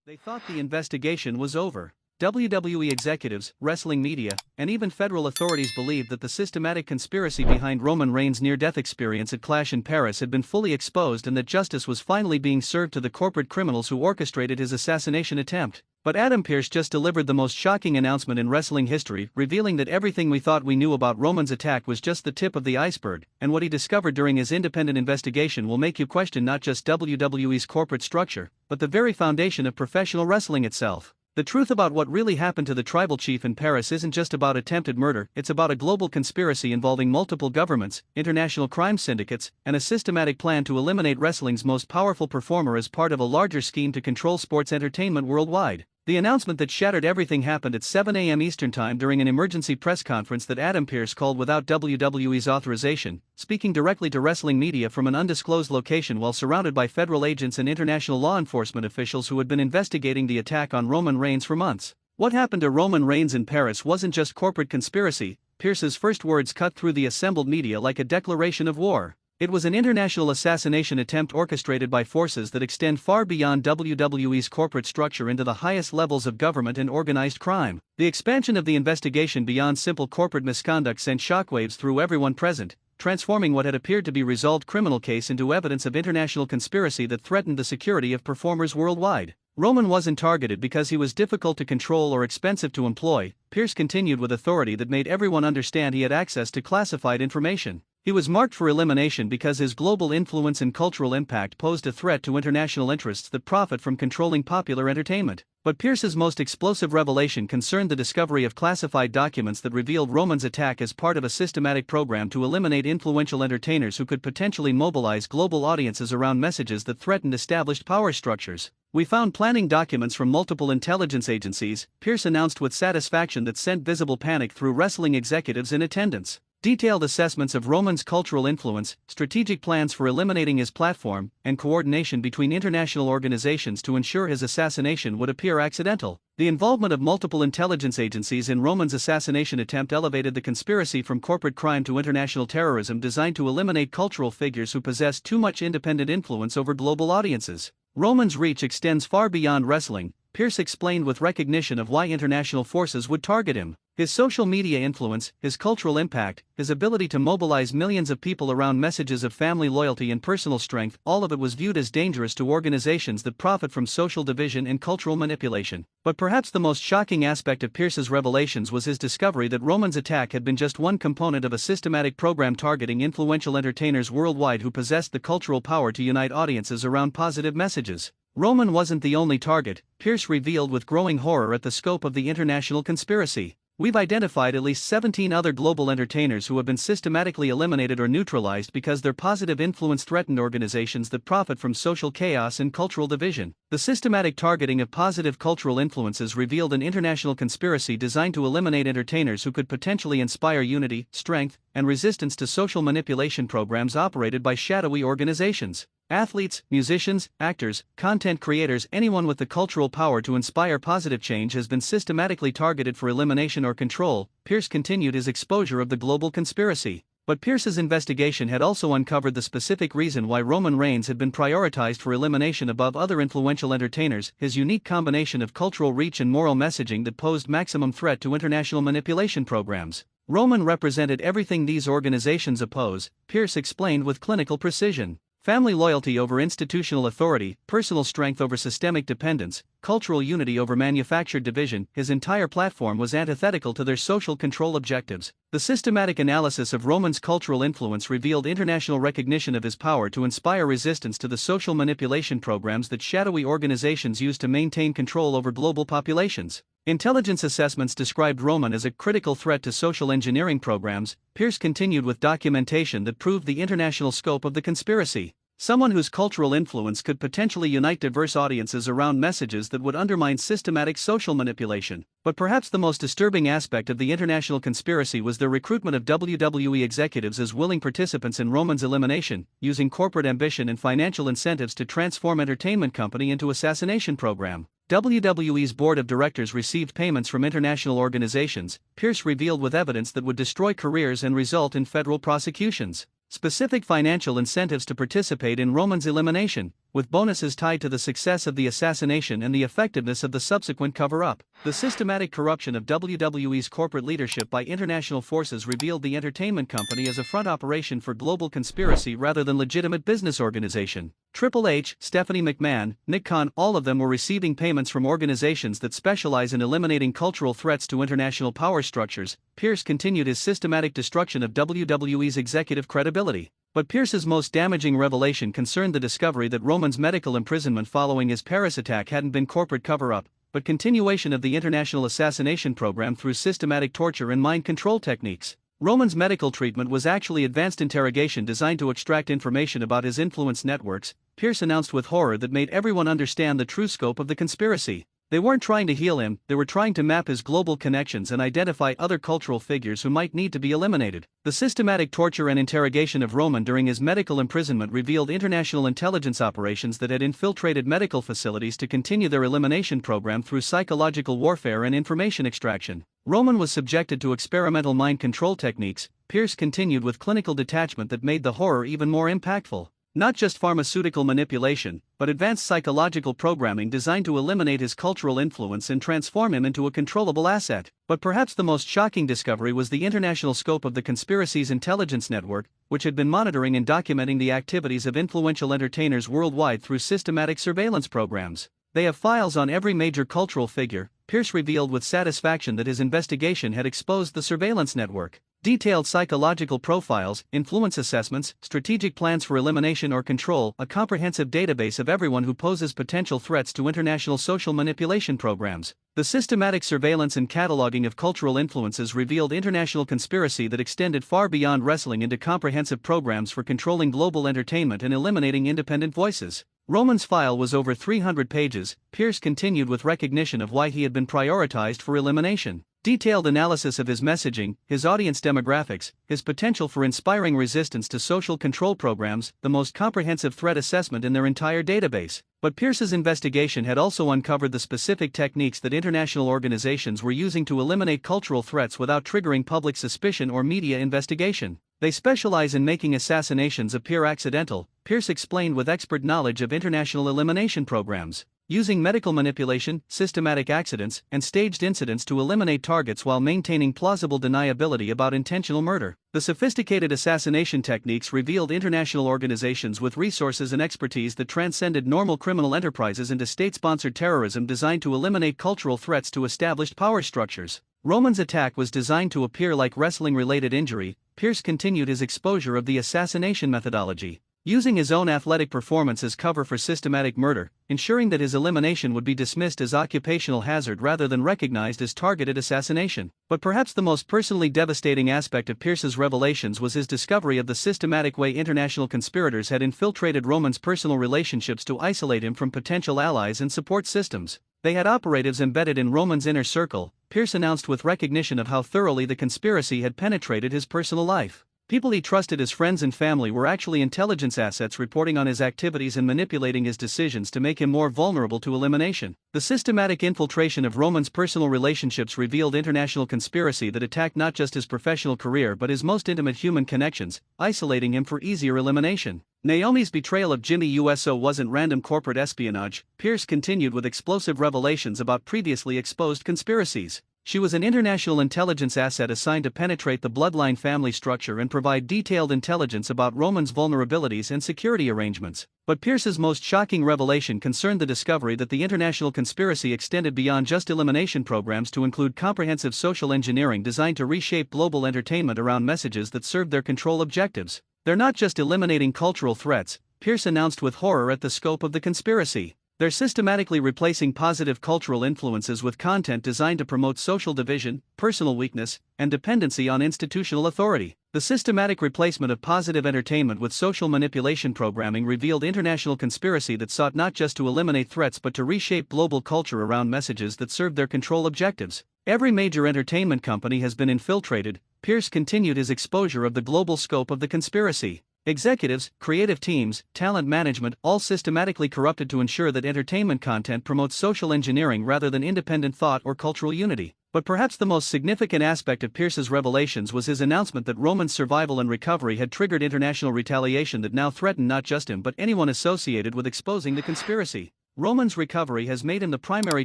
They thought the investigation was over. WWE executives, wrestling media, and even federal authorities believed that the systematic conspiracy behind Roman Reigns' near-death experience at Clash in Paris had been fully exposed and that justice was finally being served to the corporate criminals who orchestrated his assassination attempt. But Adam Pearce just delivered the most shocking announcement in wrestling history, revealing that everything we thought we knew about Roman's attack was just the tip of the iceberg, and what he discovered during his independent investigation will make you question not just WWE's corporate structure, but the very foundation of professional wrestling itself. The truth about what really happened to the tribal chief in Paris isn't just about attempted murder, it's about a global conspiracy involving multiple governments, international crime syndicates, and a systematic plan to eliminate wrestling's most powerful performer as part of a larger scheme to control sports entertainment worldwide. The announcement that shattered everything happened at 7 a.m. Eastern Time during an emergency press conference that Adam Pearce called without WWE's authorization, speaking directly to wrestling media from an undisclosed location while surrounded by federal agents and international law enforcement officials who had been investigating the attack on Roman Reigns for months. What happened to Roman Reigns in Paris wasn't just corporate conspiracy. Pearce's first words cut through the assembled media like a declaration of war. It was an international assassination attempt orchestrated by forces that extend far beyond WWE's corporate structure into the highest levels of government and organized crime. The expansion of the investigation beyond simple corporate misconduct sent shockwaves through everyone present, transforming what had appeared to be a resolved criminal case into evidence of international conspiracy that threatened the security of performers worldwide. Roman wasn't targeted because he was difficult to control or expensive to employ. Pearce continued with authority that made everyone understand he had access to classified information. He was marked for elimination because his global influence and cultural impact posed a threat to international interests that profit from controlling popular entertainment. But Pearce's most explosive revelation concerned the discovery of classified documents that revealed Roman's attack as part of a systematic program to eliminate influential entertainers who could potentially mobilize global audiences around messages that threatened established power structures. "We found planning documents from multiple intelligence agencies," Pearce announced with satisfaction that sent visible panic through wrestling executives in attendance. Detailed assessments of Roman's cultural influence, strategic plans for eliminating his platform, and coordination between international organizations to ensure his assassination would appear accidental. The involvement of multiple intelligence agencies in Roman's assassination attempt elevated the conspiracy from corporate crime to international terrorism designed to eliminate cultural figures who possess too much independent influence over global audiences. Roman's reach extends far beyond wrestling, Pearce explained with recognition of why international forces would target him. His social media influence, his cultural impact, his ability to mobilize millions of people around messages of family loyalty and personal strength, all of it was viewed as dangerous to organizations that profit from social division and cultural manipulation. But perhaps the most shocking aspect of Pearce's revelations was his discovery that Roman's attack had been just one component of a systematic program targeting influential entertainers worldwide who possessed the cultural power to unite audiences around positive messages. Roman wasn't the only target, Pearce revealed with growing horror at the scope of the international conspiracy. "We've identified at least 17 other global entertainers who have been systematically eliminated or neutralized because their positive influence threatened organizations that profit from social chaos and cultural division." The systematic targeting of positive cultural influences revealed an international conspiracy designed to eliminate entertainers who could potentially inspire unity, strength, and resistance to social manipulation programs operated by shadowy organizations. Athletes, musicians, actors, content creators, anyone with the cultural power to inspire positive change has been systematically targeted for elimination or control. Pearce continued his exposure of the global conspiracy. But Pearce's investigation had also uncovered the specific reason why Roman Reigns had been prioritized for elimination above other influential entertainers: his unique combination of cultural reach and moral messaging that posed maximum threat to international manipulation programs. Roman represented everything these organizations oppose, Pearce explained with clinical precision. Family loyalty over institutional authority, personal strength over systemic dependence, cultural unity over manufactured division. His entire platform was antithetical to their social control objectives. The systematic analysis of Roman's cultural influence revealed international recognition of his power to inspire resistance to the social manipulation programs that shadowy organizations use to maintain control over global populations. Intelligence assessments described Roman as a critical threat to social engineering programs. Pearce continued with documentation that proved the international scope of the conspiracy. Someone whose cultural influence could potentially unite diverse audiences around messages that would undermine systematic social manipulation. But perhaps the most disturbing aspect of the international conspiracy was their recruitment of WWE executives as willing participants in Roman's elimination, using corporate ambition and financial incentives to transform entertainment company into assassination program. WWE's board of directors received payments from international organizations, Pearce revealed, with evidence that would destroy careers and result in federal prosecutions. Specific financial incentives to participate in Roman's elimination. with bonuses tied to the success of the assassination and the effectiveness of the subsequent cover-up. The systematic corruption of WWE's corporate leadership by international forces revealed the entertainment company as a front operation for global conspiracy rather than legitimate business organization. Triple H, Stephanie McMahon, Nick Khan, all of them were receiving payments from organizations that specialize in eliminating cultural threats to international power structures. Pearce continued his systematic destruction of WWE's executive credibility. But Pearce's most damaging revelation concerned the discovery that Roman's medical imprisonment following his Paris attack hadn't been corporate cover-up, but continuation of the international assassination program through systematic torture and mind control techniques. Roman's medical treatment was actually advanced interrogation designed to extract information about his influence networks, Pearce announced with horror that made everyone understand the true scope of the conspiracy. They weren't trying to heal him, they were trying to map his global connections and identify other cultural figures who might need to be eliminated. The systematic torture and interrogation of Roman during his medical imprisonment revealed international intelligence operations that had infiltrated medical facilities to continue their elimination program through psychological warfare and information extraction. Roman was subjected to experimental mind control techniques. Pearce continued with clinical detachment that made the horror even more impactful. Not just pharmaceutical manipulation, but advanced psychological programming designed to eliminate his cultural influence and transform him into a controllable asset. But perhaps the most shocking discovery was the international scope of the conspiracy's intelligence network, which had been monitoring and documenting the activities of influential entertainers worldwide through systematic surveillance programs. They have files on every major cultural figure. Pearce revealed with satisfaction that his investigation had exposed the surveillance network. Detailed psychological profiles, influence assessments, strategic plans for elimination or control, a comprehensive database of everyone who poses potential threats to international social manipulation programs. The systematic surveillance and cataloging of cultural influences revealed international conspiracy that extended far beyond wrestling into comprehensive programs for controlling global entertainment and eliminating independent voices. Roman's file was over 300 pages. Pearce continued with recognition of why he had been prioritized for elimination. Detailed analysis of his messaging, his audience demographics, his potential for inspiring resistance to social control programs, the most comprehensive threat assessment in their entire database. But Pearce's investigation had also uncovered the specific techniques that international organizations were using to eliminate cultural threats without triggering public suspicion or media investigation. They specialize in making assassinations appear accidental, Pearce explained with expert knowledge of international elimination programs. Using medical manipulation, systematic accidents, and staged incidents to eliminate targets while maintaining plausible deniability about intentional murder. The sophisticated assassination techniques revealed international organizations with resources and expertise that transcended normal criminal enterprises into state-sponsored terrorism designed to eliminate cultural threats to established power structures. Roman's attack was designed to appear like wrestling-related injury. Pearce continued his exposure of the assassination methodology. Using his own athletic performance as cover for systematic murder, ensuring that his elimination would be dismissed as occupational hazard rather than recognized as targeted assassination. But perhaps the most personally devastating aspect of Pearce's revelations was his discovery of the systematic way international conspirators had infiltrated Roman's personal relationships to isolate him from potential allies and support systems. They had operatives embedded in Roman's inner circle, Pearce announced with recognition of how thoroughly the conspiracy had penetrated his personal life. People he trusted as friends and family were actually intelligence assets reporting on his activities and manipulating his decisions to make him more vulnerable to elimination. The systematic infiltration of Roman's personal relationships revealed international conspiracy that attacked not just his professional career but his most intimate human connections, isolating him for easier elimination. Naomi's betrayal of Jimmy USO wasn't random corporate espionage. Pearce continued with explosive revelations about previously exposed conspiracies. She was an international intelligence asset assigned to penetrate the bloodline family structure and provide detailed intelligence about Roman's vulnerabilities and security arrangements. But Pearce's most shocking revelation concerned the discovery that the international conspiracy extended beyond just elimination programs to include comprehensive social engineering designed to reshape global entertainment around messages that served their control objectives. They're not just eliminating cultural threats, Pearce announced with horror at the scope of the conspiracy. They're systematically replacing positive cultural influences with content designed to promote social division, personal weakness, and dependency on institutional authority. The systematic replacement of positive entertainment with social manipulation programming revealed international conspiracy that sought not just to eliminate threats but to reshape global culture around messages that served their control objectives. Every major entertainment company has been infiltrated. Pearce continued his exposure of the global scope of the conspiracy. Executives, creative teams, talent management, all systematically corrupted to ensure that entertainment content promotes social engineering rather than independent thought or cultural unity. But perhaps the most significant aspect of Pearce's revelations was his announcement that Roman's survival and recovery had triggered international retaliation that now threatened not just him but anyone associated with exposing the conspiracy. Roman's recovery has made him the primary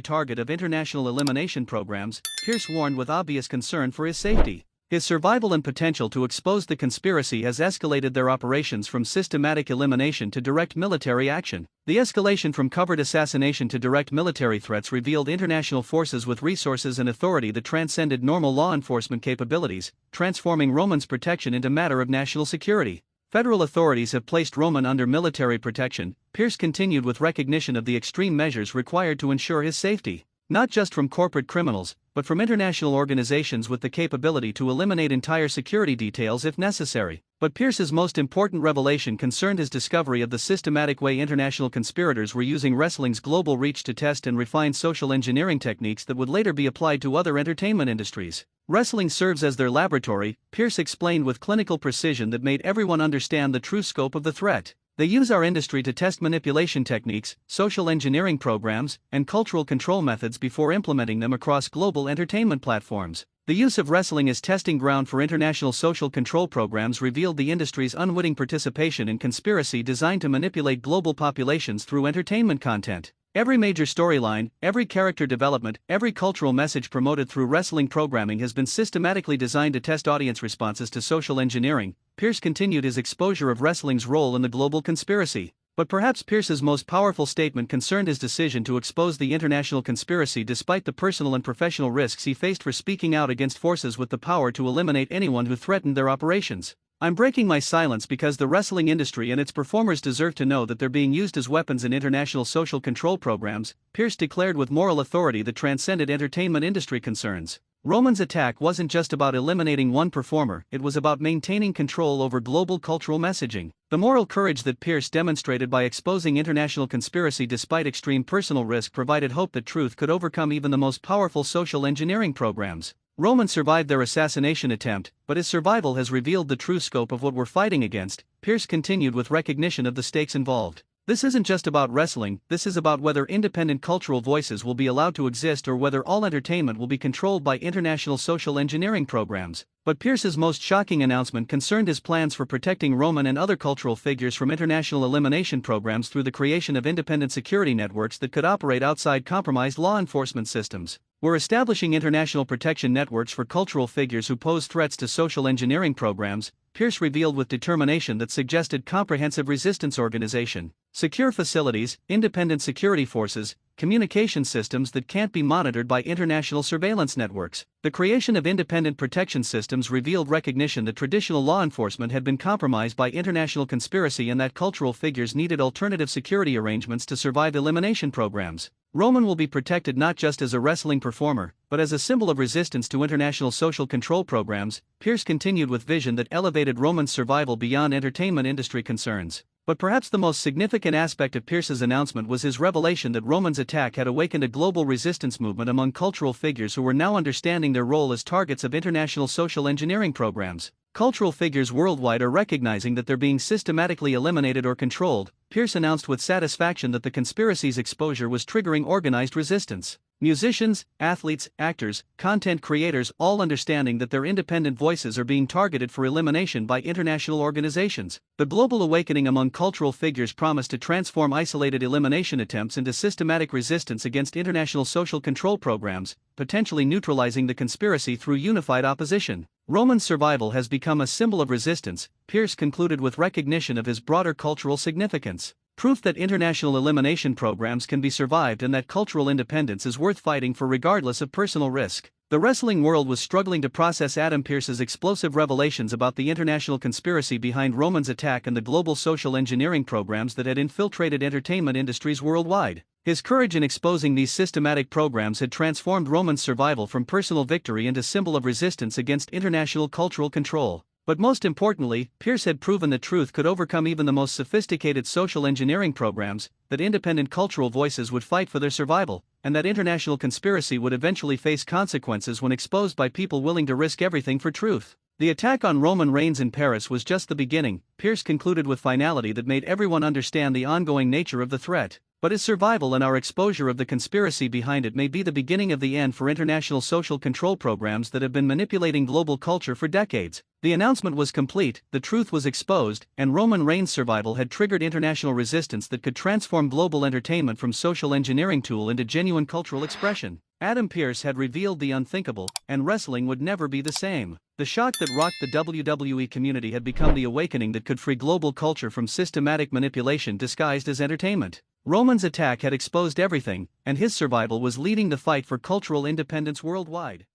target of international elimination programs, Pearce warned with obvious concern for his safety. His survival and potential to expose the conspiracy has escalated their operations from systematic elimination to direct military action. The escalation from covert assassination to direct military threats revealed international forces with resources and authority that transcended normal law enforcement capabilities, transforming Roman's protection into a matter of national security. Federal authorities have placed Roman under military protection. Pearce continued with recognition of the extreme measures required to ensure his safety. Not just from corporate criminals, but from international organizations with the capability to eliminate entire security details if necessary. But Pearce's most important revelation concerned his discovery of the systematic way international conspirators were using wrestling's global reach to test and refine social engineering techniques that would later be applied to other entertainment industries. Wrestling serves as their laboratory, Pearce explained with clinical precision that made everyone understand the true scope of the threat. They use our industry to test manipulation techniques, social engineering programs, and cultural control methods before implementing them across global entertainment platforms. The use of wrestling as testing ground for international social control programs revealed the industry's unwitting participation in conspiracy designed to manipulate global populations through entertainment content. Every major storyline, every character development, every cultural message promoted through wrestling programming has been systematically designed to test audience responses to social engineering. Pearce continued his exposure of wrestling's role in the global conspiracy. But perhaps Pearce's most powerful statement concerned his decision to expose the international conspiracy despite the personal and professional risks he faced for speaking out against forces with the power to eliminate anyone who threatened their operations. I'm breaking my silence because the wrestling industry and its performers deserve to know that they're being used as weapons in international social control programs, Pearce declared with moral authority that transcended entertainment industry concerns. Roman's attack wasn't just about eliminating one performer, it was about maintaining control over global cultural messaging. The moral courage that Pearce demonstrated by exposing international conspiracy despite extreme personal risk provided hope that truth could overcome even the most powerful social engineering programs. Roman survived their assassination attempt, but his survival has revealed the true scope of what we're fighting against. Pearce continued with recognition of the stakes involved. This isn't just about wrestling, this is about whether independent cultural voices will be allowed to exist or whether all entertainment will be controlled by international social engineering programs. But Pearce's most shocking announcement concerned his plans for protecting Roman and other cultural figures from international elimination programs through the creation of independent security networks that could operate outside compromised law enforcement systems. We're establishing international protection networks for cultural figures who pose threats to social engineering programs, Pearce revealed with determination that suggested comprehensive resistance organization, secure facilities, independent security forces, communication systems that can't be monitored by international surveillance networks. The creation of independent protection systems revealed recognition that traditional law enforcement had been compromised by international conspiracy and that cultural figures needed alternative security arrangements to survive elimination programs. Roman will be protected not just as a wrestling performer, but as a symbol of resistance to international social control programs. Pearce continued with vision that elevated Roman's survival beyond entertainment industry concerns. But perhaps the most significant aspect of Pearce's announcement was his revelation that Roman's attack had awakened a global resistance movement among cultural figures who were now understanding their role as targets of international social engineering programs. Cultural figures worldwide are recognizing that they're being systematically eliminated or controlled. Pearce announced with satisfaction that the conspiracy's exposure was triggering organized resistance. Musicians, athletes, actors, content creators all understanding that their independent voices are being targeted for elimination by international organizations. The global awakening among cultural figures promised to transform isolated elimination attempts into systematic resistance against international social control programs, potentially neutralizing the conspiracy through unified opposition. Roman's survival has become a symbol of resistance, Pearce concluded with recognition of his broader cultural significance. Proof that international elimination programs can be survived and that cultural independence is worth fighting for regardless of personal risk. The wrestling world was struggling to process Adam Pearce's explosive revelations about the international conspiracy behind Roman's attack and the global social engineering programs that had infiltrated entertainment industries worldwide. His courage in exposing these systematic programs had transformed Roman's survival from personal victory into symbol of resistance against international cultural control. But most importantly, Pearce had proven that truth could overcome even the most sophisticated social engineering programs, that independent cultural voices would fight for their survival, and that international conspiracy would eventually face consequences when exposed by people willing to risk everything for truth. The attack on Roman Reigns in Paris was just the beginning, Pearce concluded with finality that made everyone understand the ongoing nature of the threat. But his survival and our exposure of the conspiracy behind it may be the beginning of the end for international social control programs that have been manipulating global culture for decades. The announcement was complete, the truth was exposed, and Roman Reigns' survival had triggered international resistance that could transform global entertainment from social engineering tool into genuine cultural expression. Adam Pearce had revealed the unthinkable, and wrestling would never be the same. The shock that rocked the WWE community had become the awakening that could free global culture from systematic manipulation disguised as entertainment. Roman's attack had exposed everything, and his survival was leading the fight for cultural independence worldwide.